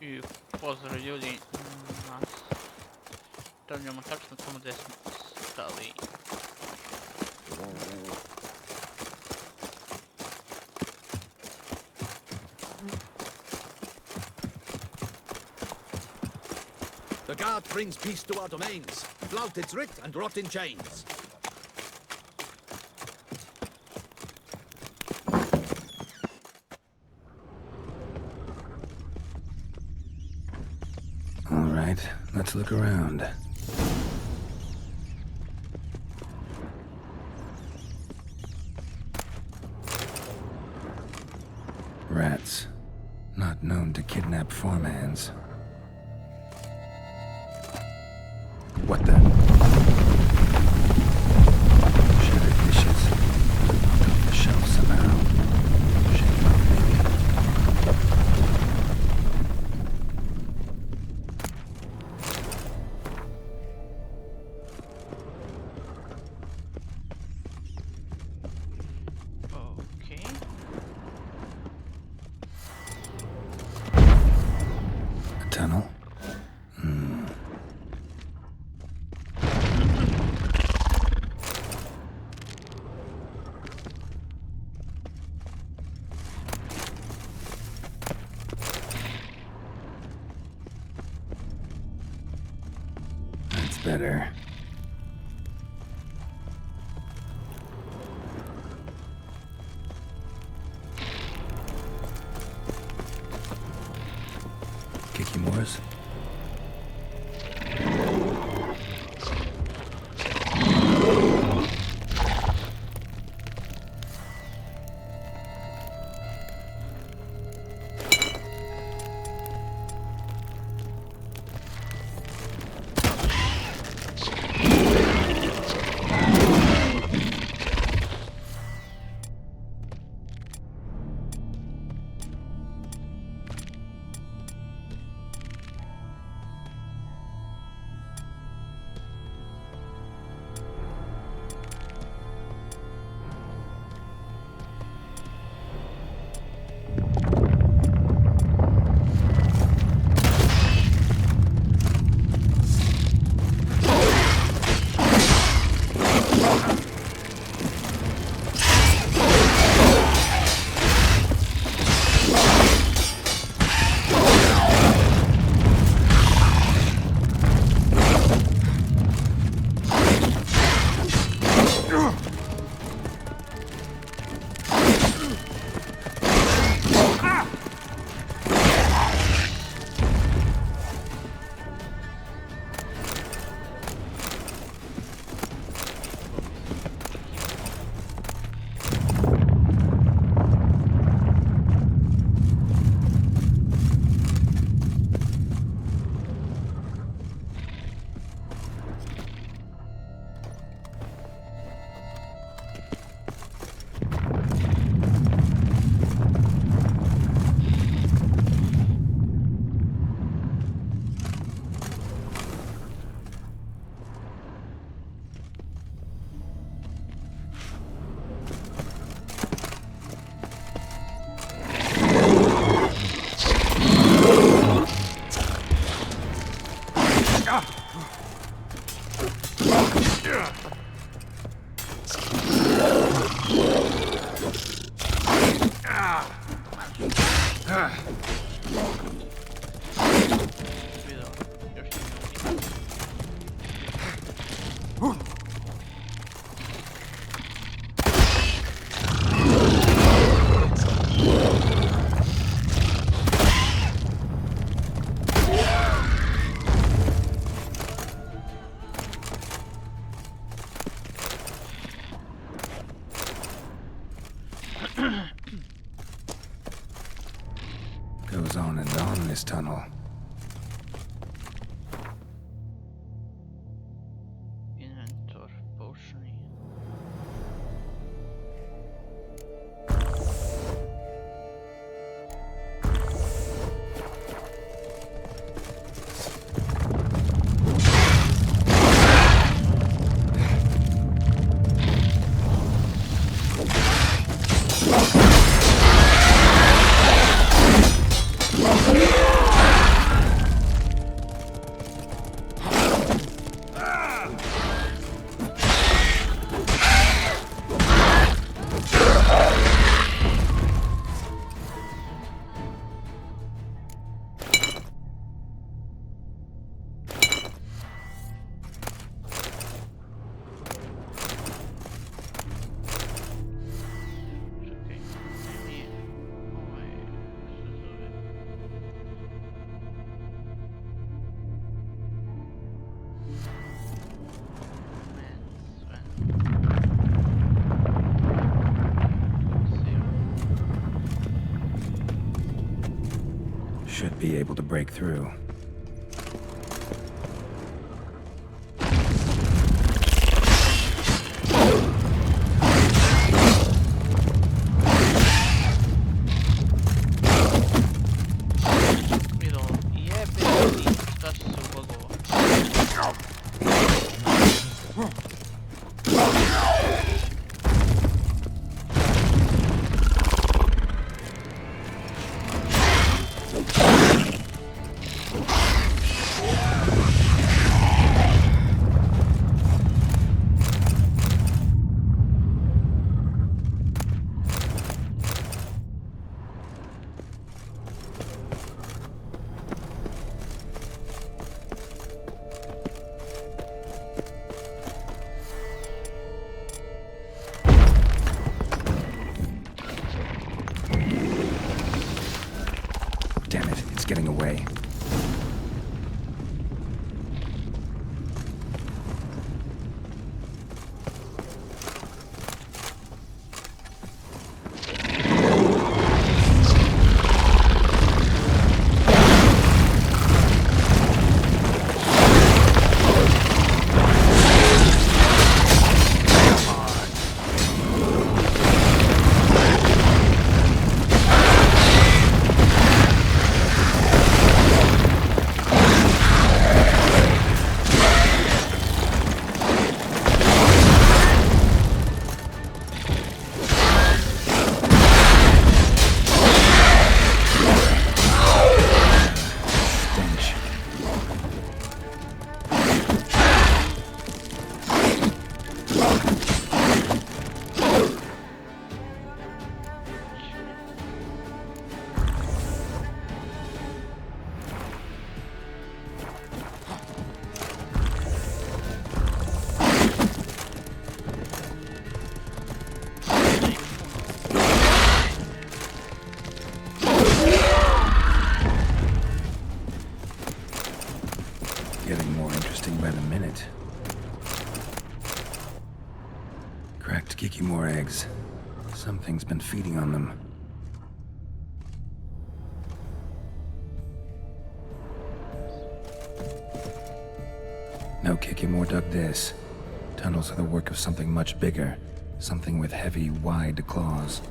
I pozdrav ljudi, nastavljamo tačno tamo gdje smo stali. The guard brings peace to our domains. Flout its writ and rot in chains. All right, let's look around. Rats, not known to kidnap farmhands. What the? Shattered dishes. Knocked off the shelf somehow. Shaken up, maybe. Okay. A tunnel? Better. Kiki Moores? Goes on and on, this tunnel. Inventor, potion. Should be able to break through. Getting away. More eggs. Something's been feeding on them. No Kikimore dug this. Tunnels are the work of something much bigger. Something with heavy, wide claws.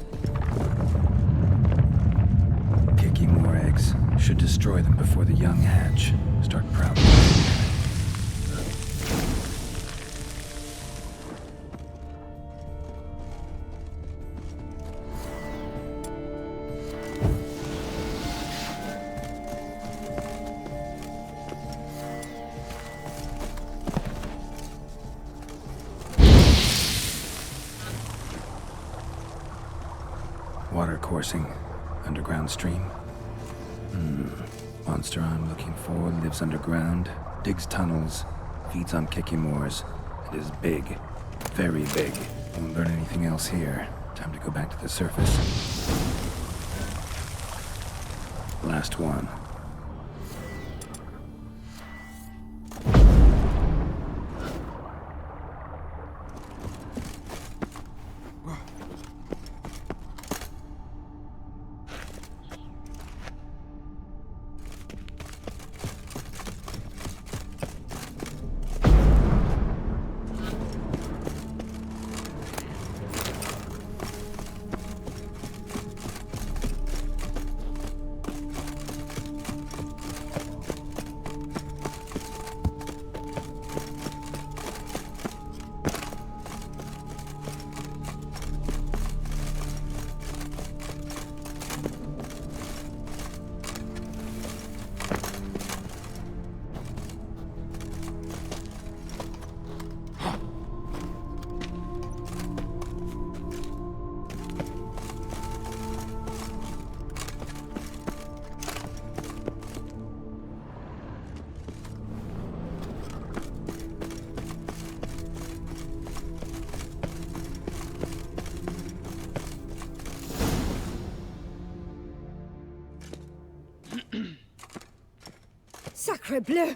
Kikimore eggs. Should destroy them before the young hatch. Start prowling. Water coursing. Underground stream. Monster I'm looking for lives underground, digs tunnels, feeds on Kikimores. It is big. Very big. Won't learn anything else here. Time to go back to the surface. Last one. Sacre bleu!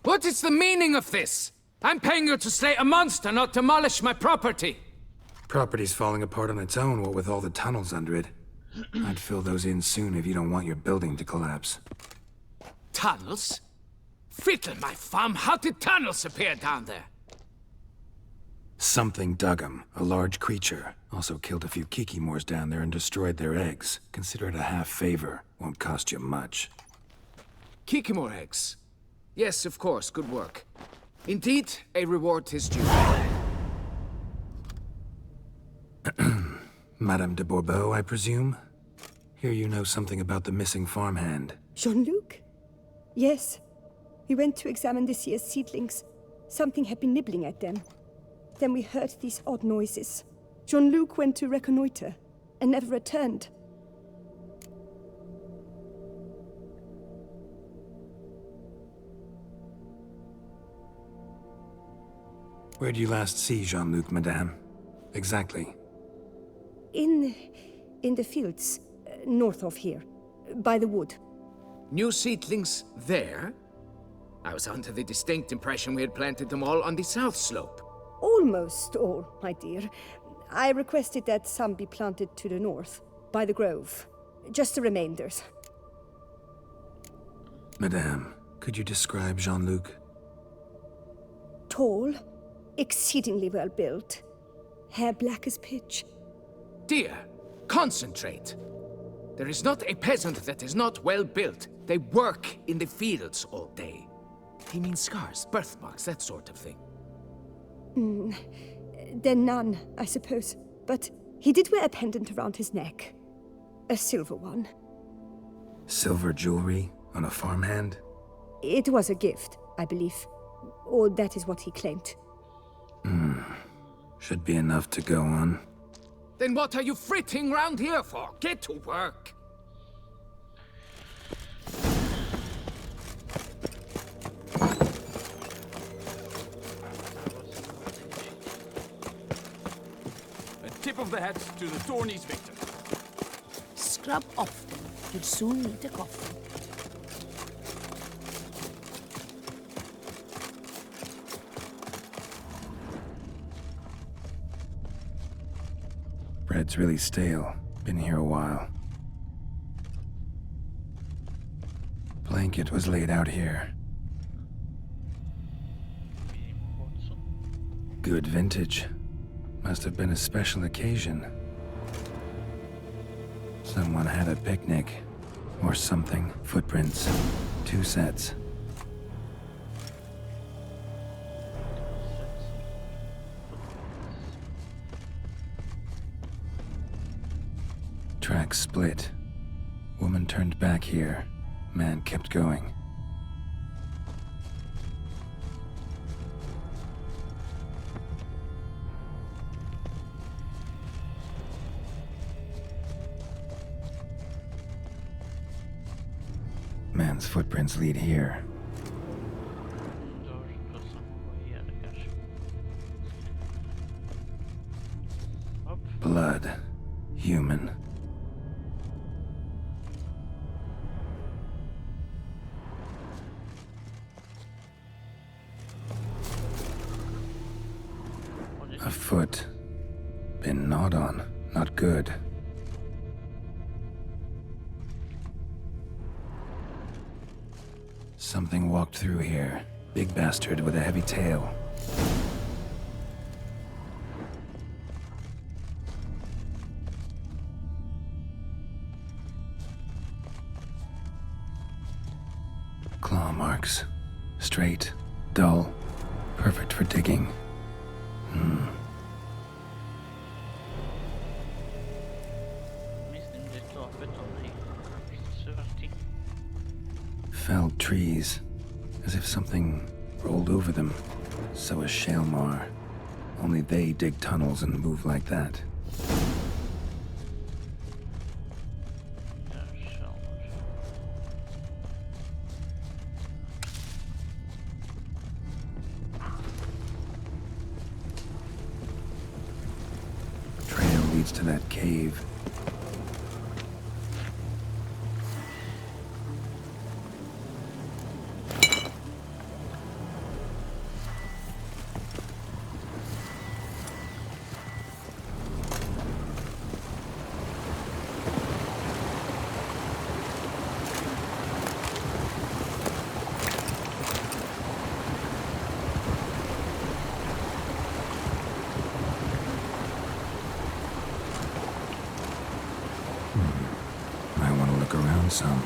What is the meaning of this? I'm paying you to slay a monster, not demolish my property. Property's falling apart on its own, what with all the tunnels under it. I'd fill those in soon if you don't want your building to collapse. Tunnels? Fiddle my thumb, how did tunnels appear down there? Something dug 'em. A large creature. Also killed a few kikimores down there and destroyed their eggs. Consider it a half favor. Won't cost you much. Kikimore eggs. Yes, of course, good work. Indeed, a reward is due. Madame de Bourbeau, I presume? Hear you know something about the missing farmhand. Jean-Luc? Yes. We went to examine this year's seedlings. Something had been nibbling at them. Then we heard these odd noises. Jean-Luc went to reconnoiter and never returned. Where did you last see Jean-Luc, madame? Exactly. In the fields, north of here, by the wood. New seedlings there? I was under the distinct impression we had planted them all on the south slope. Almost all, my dear. I requested that some be planted to the north, by the grove. Just the remainders. Madame, could you describe Jean-Luc? Tall, exceedingly well built, hair black as pitch. Dear, concentrate. There is not a peasant that is not well built. They work in the fields all day. He means scars, birthmarks, that sort of thing. Then none, I suppose. But he did wear a pendant around his neck. A silver one. Silver jewelry on a farmhand? It was a gift, I believe. Or that is what he claimed. Should be enough to go on. Then what are you fritting round here for? Get to work! A tip of the hat to the Thorny's victor. Scrub often. You'll soon need a coffin. Bread's really stale. Been here a while. Blanket was laid out here. Good vintage. Must have been a special occasion. Someone had a picnic. Or something. Footprints. 2 sets. Tracks split. Woman turned back here. Man kept going. Man's footprints lead here. Blood. Human. A foot. Been gnawed on. Not good. Something walked through here. Big bastard with a heavy tail. Claw marks. Straight. Dull. Perfect for digging. Felled trees, as if something rolled over them. So is Shalmar. Only they dig tunnels and move like that. Trail leads to that cave. around some.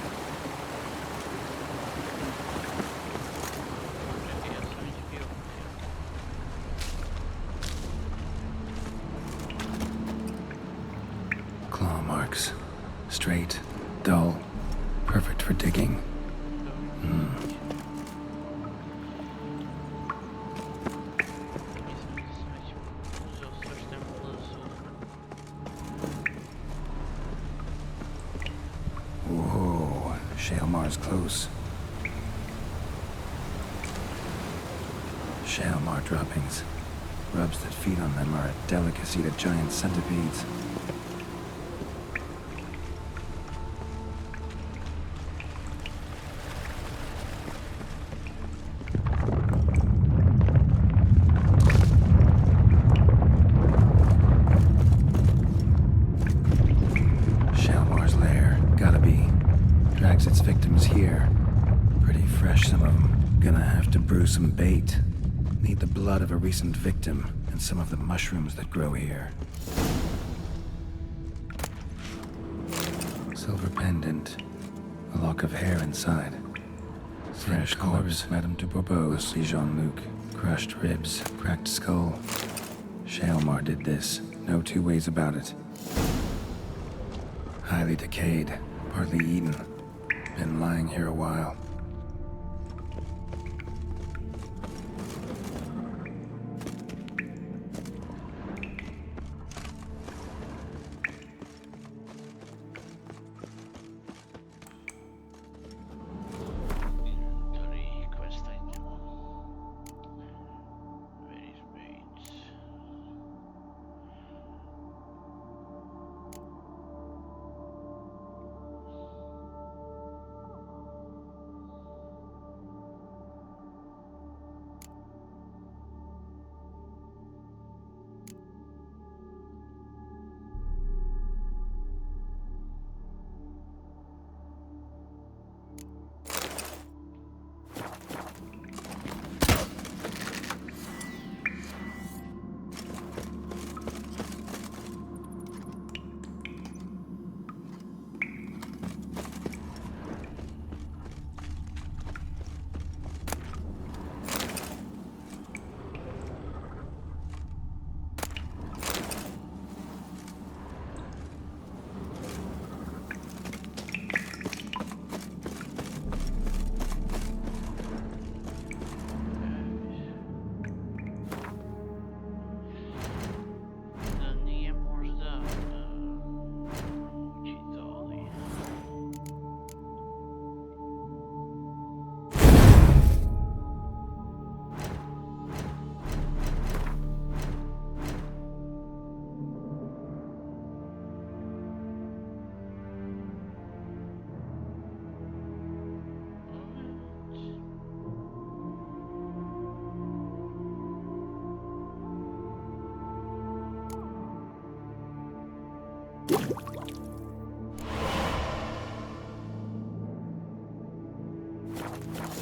Claw marks. Straight, dull, perfect for digging. Whoa, shale mar's close. Shale mar droppings. Grubs that feed on them are a delicacy to giant centipedes. Its victims here. Pretty fresh, some of them. Gonna have to brew some bait. Need the blood of a recent victim and some of the mushrooms that grow here. Silver pendant. A lock of hair inside. Fresh corpse, Madame de Bourbeau's, Jean-Luc. Crushed ribs, cracked skull. Shalmar did this. No two ways about it. Highly decayed, partly eaten. Been lying here a while.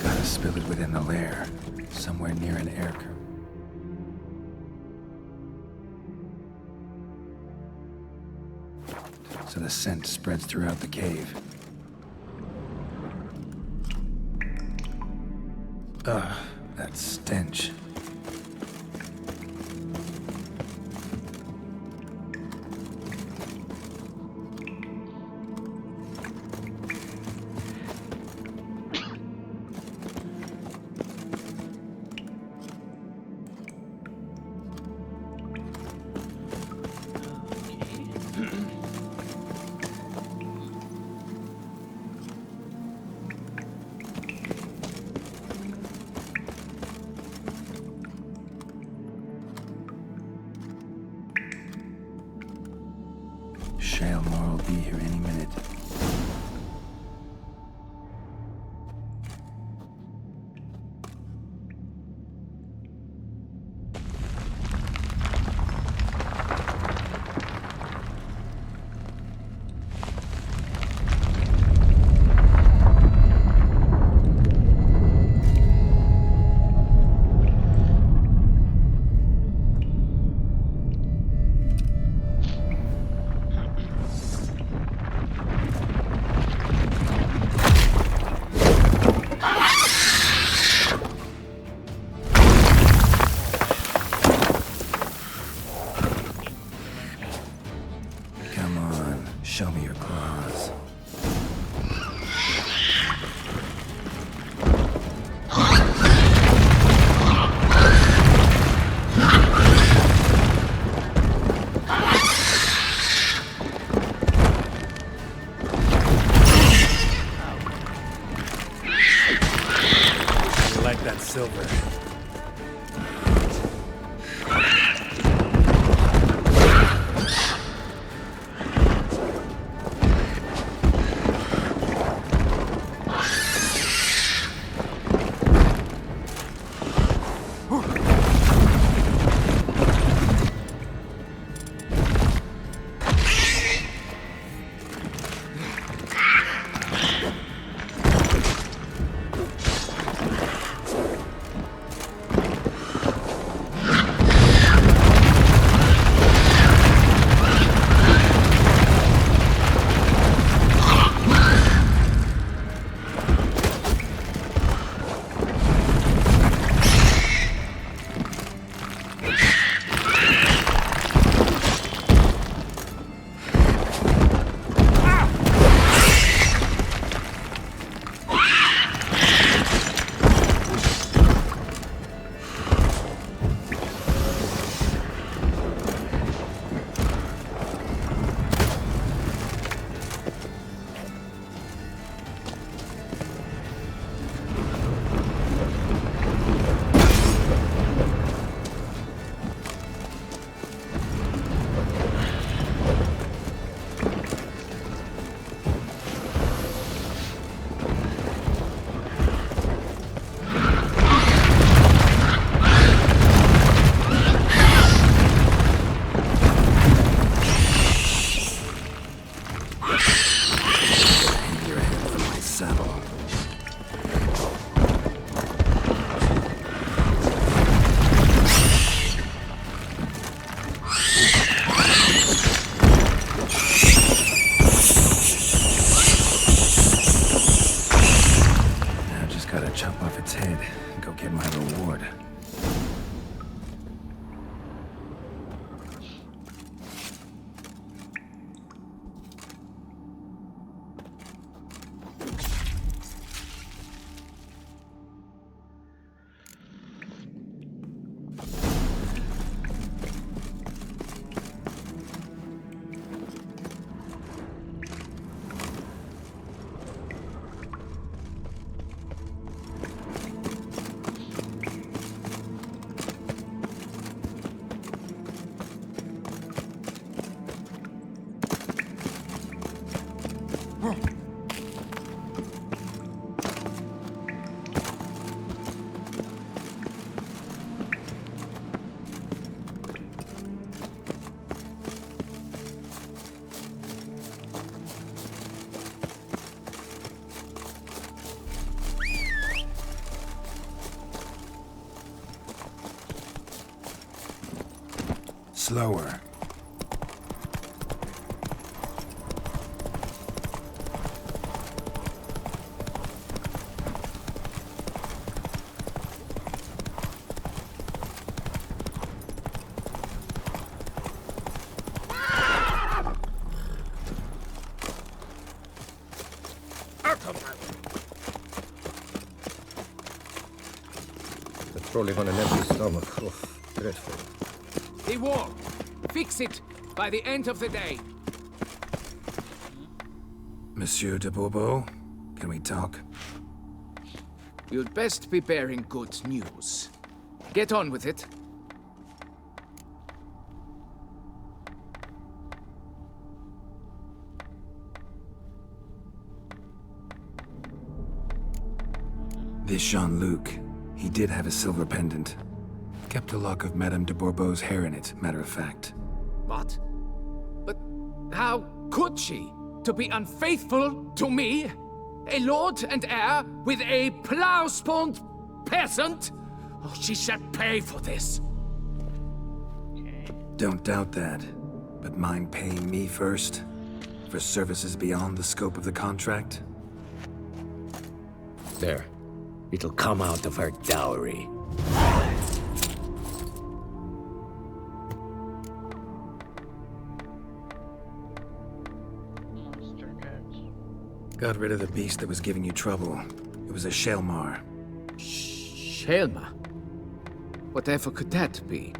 Gotta spill it within the lair, somewhere near an air current. So the scent spreads throughout the cave. Ugh, that stench. Shalmar will be here any minute. claws. You like that silver? Slower. Patrolling on an empty stomach. Oh, dreadful. The wall. Fix it by the end of the day. Monsieur de Bourbeau, can we talk? You'd best be bearing good news. Get on with it. This Jean-Luc, he did have a silver pendant. Kept a lock of Madame de Bourbeau's hair in it, matter of fact. What? But how could she? To be unfaithful to me? A lord and heir with a plow-spawned peasant? Oh, she shall pay for this. Don't doubt that. But mind paying me first? For services beyond the scope of the contract? There. It'll come out of her dowry. Got rid of the beast that was giving you trouble. It was a Shelmar. Shelma? Whatever could that be?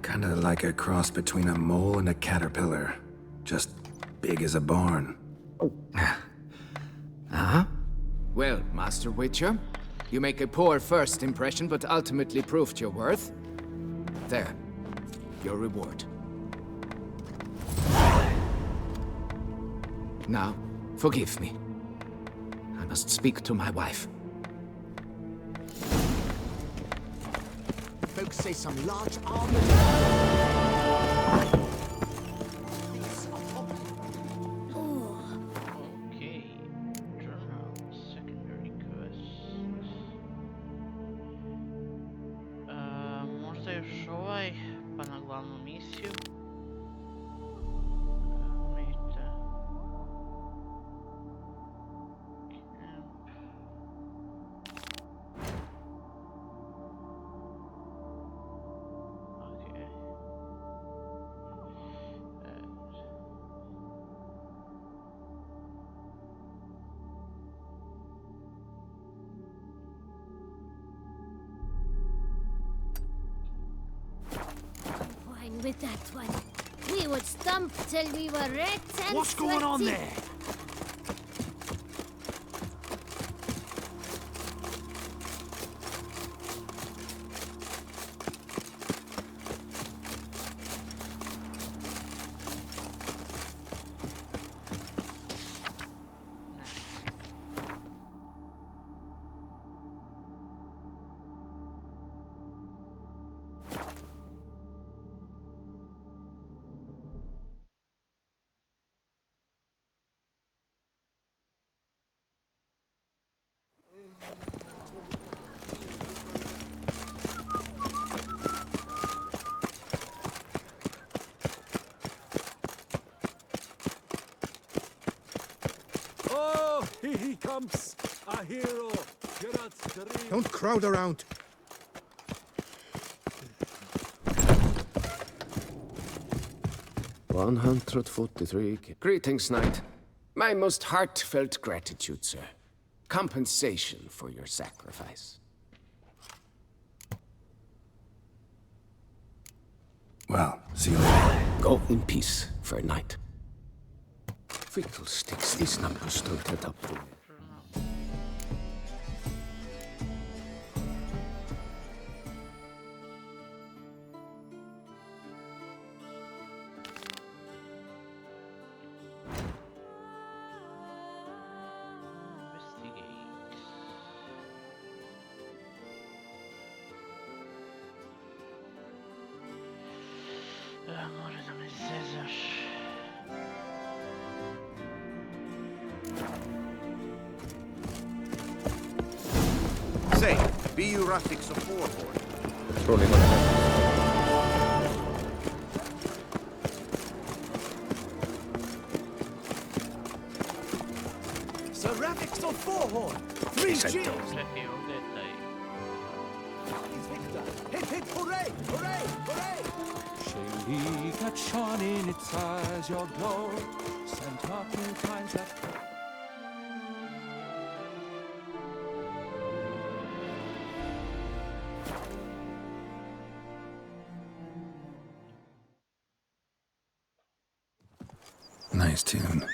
Kinda like a cross between a mole and a caterpillar. Just big as a barn. Uh-huh. Well, Master Witcher, you make a poor first impression, but ultimately proved your worth. There. Your reward. Now, forgive me. I must speak to my wife. Folks say some large armored... Okay. Journal, secondary quest. Možda još ovaj, pa na glavnu misiju. Meta. Camp. Okay. Fine with that one. We would stomp till we were red and What's going on sweaty. there? Oh, here he comes! A hero! Geralt's dream! Don't crowd around. Greetings, knight. My most heartfelt gratitude, sir. Compensation for your sacrifice. Well, see you later. Go in peace, fair knight. Fiddlesticks, these numbers don't add up to me. Investigate. Mora da me zezaš. Say, be you Ratik's a forward. Patrolling on an empty Sir Ravik's a forward. Three cheers. Čekaj, ovdje je taj. He's Victor. Hip hip hooray! Hooray! Hooray! Shady got shone in its eyes, your glow sent up new times that Nice tune.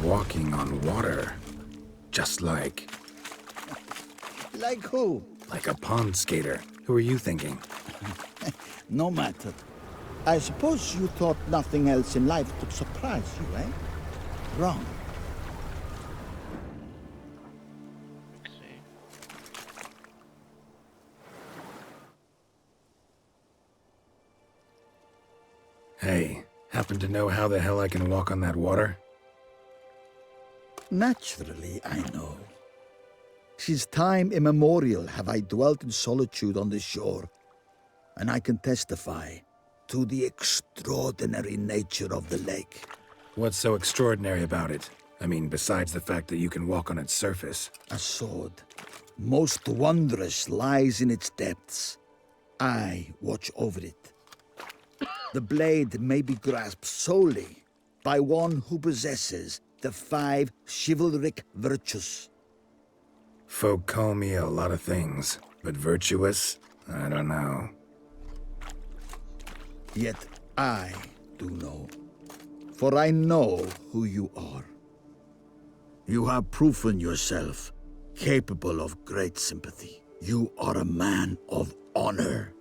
walking on water. Just like... Like who? like a pond skater. Who are you thinking? No matter. I suppose you thought nothing else in life could surprise you, eh? Wrong. See. Hey, happen to know how the hell I can walk on that water? Naturally, I know. Since time immemorial have I dwelt in solitude on this shore, and I can testify to the extraordinary nature of the lake. What's so extraordinary about it? I mean, besides the fact that you can walk on its surface. A sword, most wondrous, lies in its depths. I watch over it. The blade may be grasped solely by one who possesses the 5 chivalric virtues. Folk call me a lot of things, but virtuous? I don't know. Yet I do know, for I know who you are. You have proven yourself capable of great sympathy. You are a man of honor,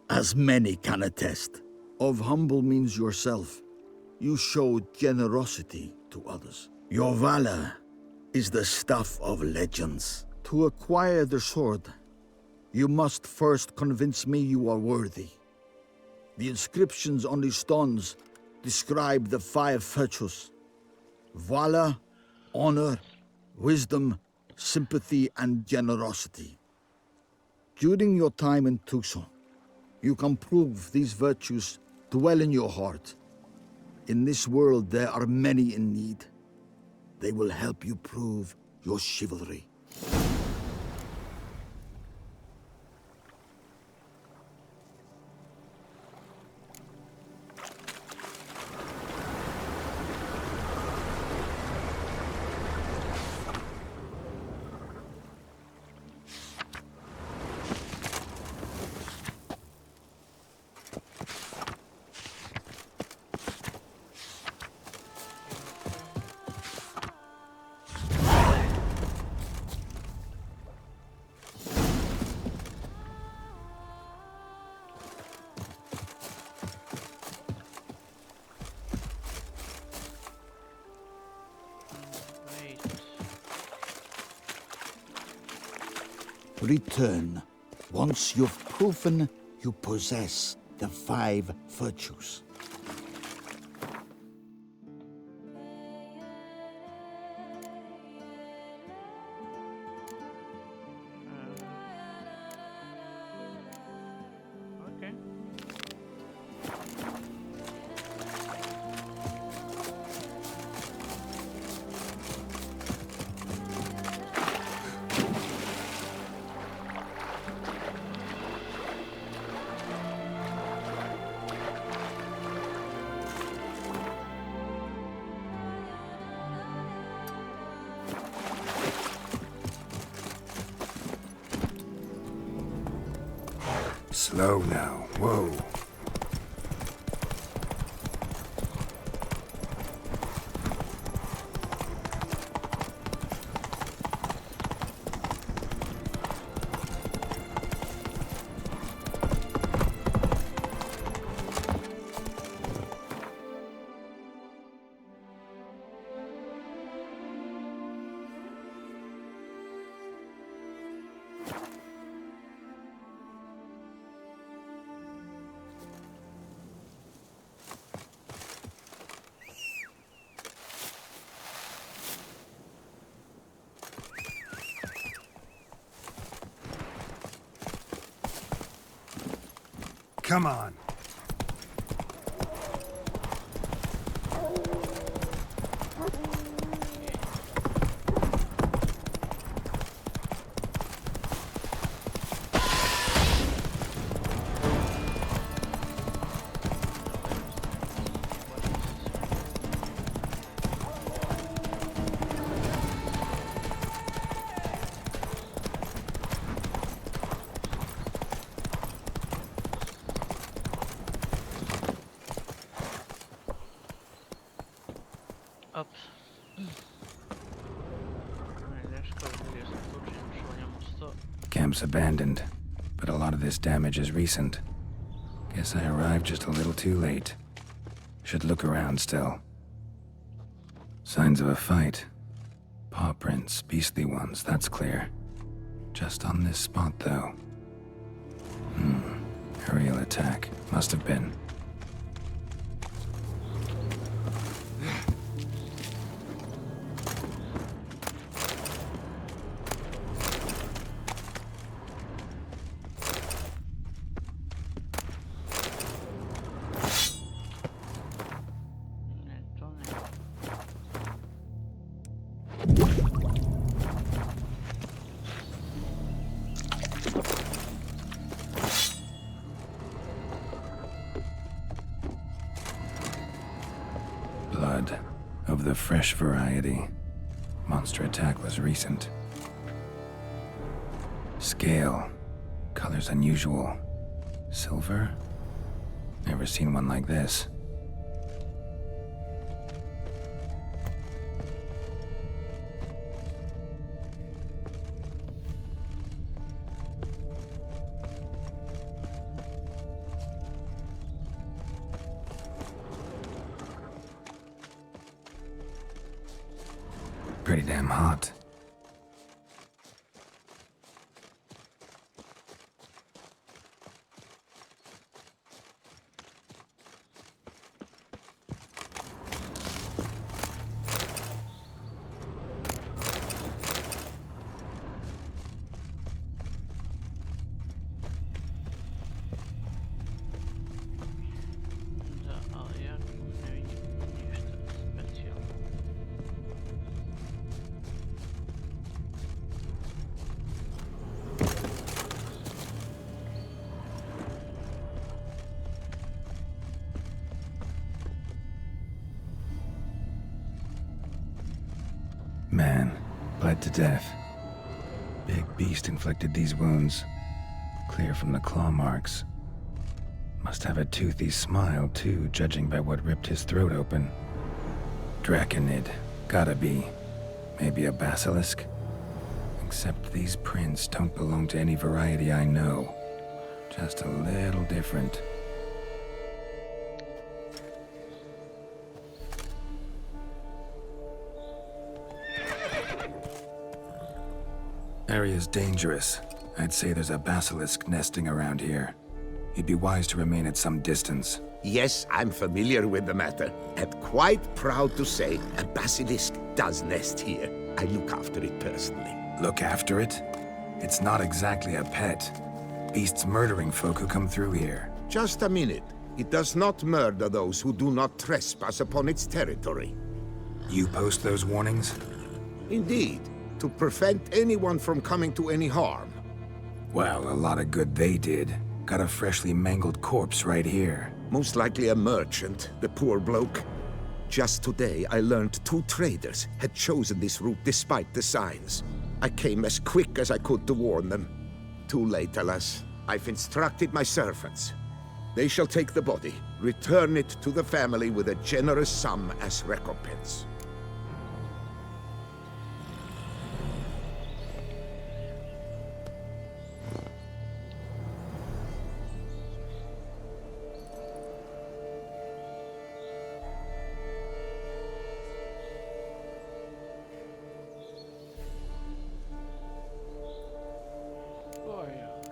as many can attest. Of humble means yourself. You showed generosity to others. Your valor is the stuff of legends. To acquire the sword, you must first convince me you are worthy. The inscriptions on the stones describe the 5 virtues: valor, honor, wisdom, sympathy, and generosity. During your time in Tucson, you can prove these virtues dwell in your heart. In this world, there are many in need. They will help you prove your chivalry. Return once you've proven you possess the 5 virtues. Okay. Slow now. Whoa. Come on. camp's abandoned, but a lot of this damage is recent. Guess I arrived just a little too late. Should look around still. Signs of a fight. Paw prints, beastly ones, that's clear. Just on this spot, though. Aerial attack. Must have been. Blood of the fresh variety. Monster attack was recent. Scale. Colors unusual. Silver? Never seen one like this. Pretty damn hot. Man, bled to death. Big beast inflicted these wounds. Clear from the claw marks. Must have a toothy smile, too, judging by what ripped his throat open. Draconid. Gotta be. Maybe a basilisk? Except these prints don't belong to any variety I know. Just a little different. Area's dangerous. I'd say there's a basilisk nesting around here. You'd be wise to remain at some distance. Yes, I'm familiar with the matter, and quite proud to say a basilisk does nest here. I look after it personally. Look after it? It's not exactly a pet. Beasts murdering folk who come through here. Just a minute. It does not murder those who do not trespass upon its territory. You post those warnings? Indeed, to prevent anyone from coming to any harm. Well, a lot of good they did. Got a freshly mangled corpse right here. Most likely a merchant, the poor bloke. Just today, I learned 2 traders had chosen this route despite the signs. I came as quick as I could to warn them. Too late, alas. I've instructed my servants. They shall take the body, return it to the family with a generous sum as recompense.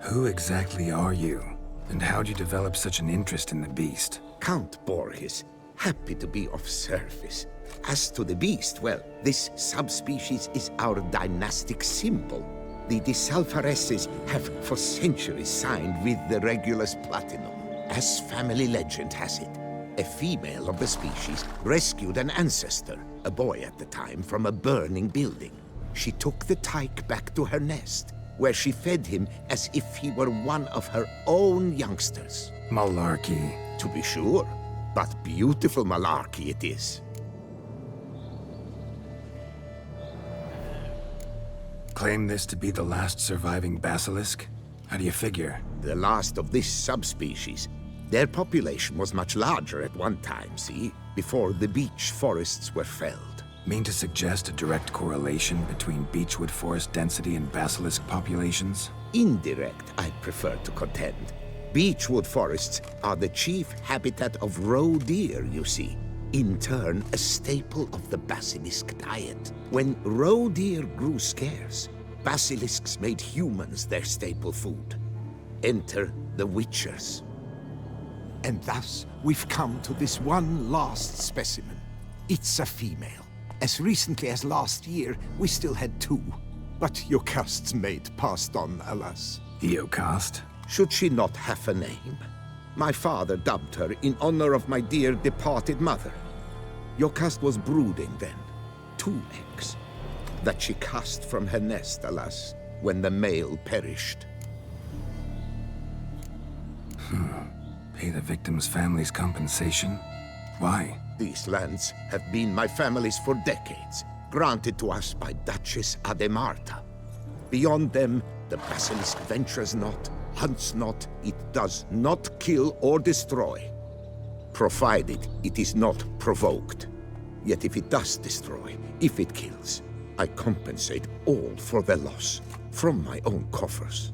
Who exactly are you? And how'd you develop such an interest in the beast? Count Borges, happy to be of service. As to the beast, well, this subspecies is our dynastic symbol. The Disalfareses have for centuries signed with the Regulus Platinum. As family legend has it, a female of the species rescued an ancestor, a boy at the time, from a burning building. She took the tyke back to her nest, where she fed him as if he were one of her own youngsters. Malarkey. To be sure, but beautiful malarkey it is. Claim this to be the last surviving basilisk? How do you figure? The last of this subspecies. Their population was much larger at one time, see? Before the beech forests were felled. Mean to suggest a direct correlation between beechwood forest density and basilisk populations? Indirect, I prefer to contend. Beechwood forests are the chief habitat of roe deer, you see. In turn, a staple of the basilisk diet. When roe deer grew scarce, basilisks made humans their staple food. Enter the witchers. And thus, we've come to this one last specimen. It's a female. As recently as last year, we still had 2. But Jocast's mate passed on, alas. Jocast? Should she not have a name? My father dubbed her in honor of my dear departed mother. Jocast was brooding then. 2 eggs. That she cast from her nest, alas, when the male perished. Pay the victim's family's compensation? Why? These lands have been my family's for decades, granted to us by Duchess Ademarta. Beyond them, the basilisk ventures not, hunts not, it does not kill or destroy, provided it is not provoked. Yet if it does destroy, if it kills, I compensate all for their loss, from my own coffers.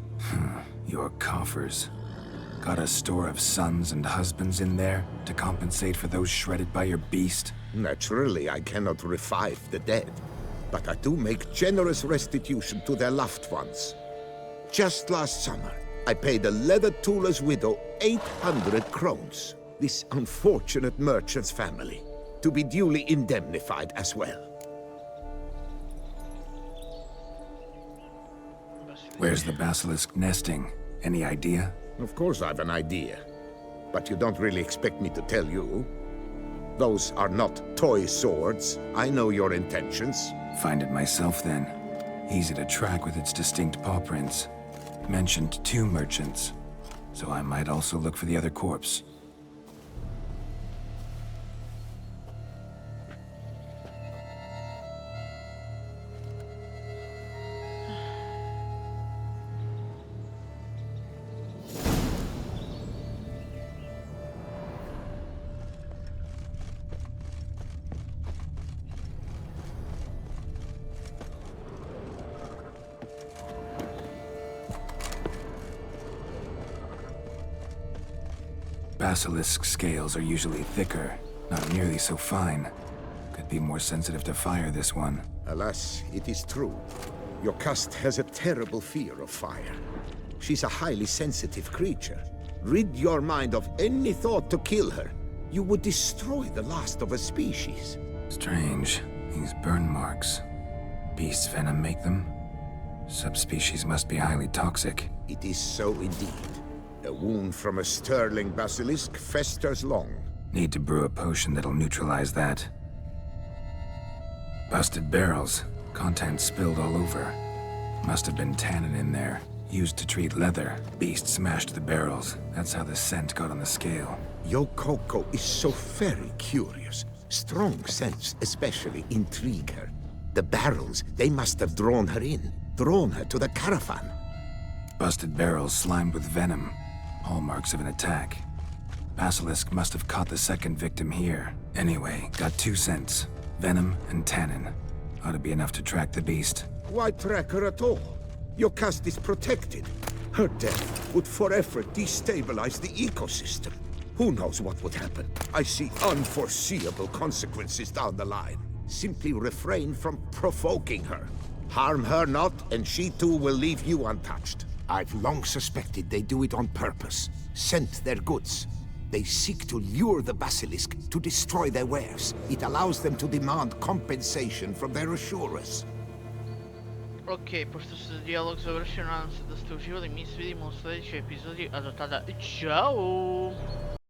Your coffers? Got a store of sons and husbands in there to compensate for those shredded by your beast? Naturally, I cannot revive the dead, but I do make generous restitution to their loved ones. Just last summer, I paid a leather tooler's widow 800 crowns, this unfortunate merchant's family, to be duly indemnified as well. Where's the basilisk nesting? Any idea? Of course I have an idea, but you don't really expect me to tell you. Those are not toy swords. I know your intentions. Find it myself then. Easy to track with its distinct paw prints. Mentioned 2 merchants, so I might also look for the other corpse. Basilisk scales are usually thicker, not nearly so fine. Could be more sensitive to fire, this one. Alas, it is true. Jocast has a terrible fear of fire. She's a highly sensitive creature. Rid your mind of any thought to kill her. You would destroy the last of a species. Strange. These burn marks. Beast's venom make them? Subspecies must be highly toxic. It is so indeed. A wound from a sterling basilisk festers long. Need to brew a potion that'll neutralize that. Busted barrels. Contents spilled all over. Must have been tannin in there. Used to treat leather. Beast smashed the barrels. That's how the scent got on the scale. Yokoko is so very curious. Strong scents especially intrigue her. The barrels, they must have drawn her in. Drawn her to the caravan. Busted barrels slimed with venom. Hallmarks of an attack. Basilisk must have caught the second victim here. Anyway, got 2 scents. Venom and tannin. Ought to be enough to track the beast. Why track her at all? Jocast is protected. Her death would forever destabilize the ecosystem. Who knows what would happen? I see unforeseeable consequences down the line. Simply refrain from provoking her. Harm her not, and she too will leave you untouched. I've long suspected they do it on purpose. Scent their goods. They seek to lure the basilisk to destroy their wares. It allows them to demand compensation from their assurers. Ok, pošto se dijalog završio, nadam se da ste uživali. Mi se vidimo u sljedećoj epizodi, a do tada, čao!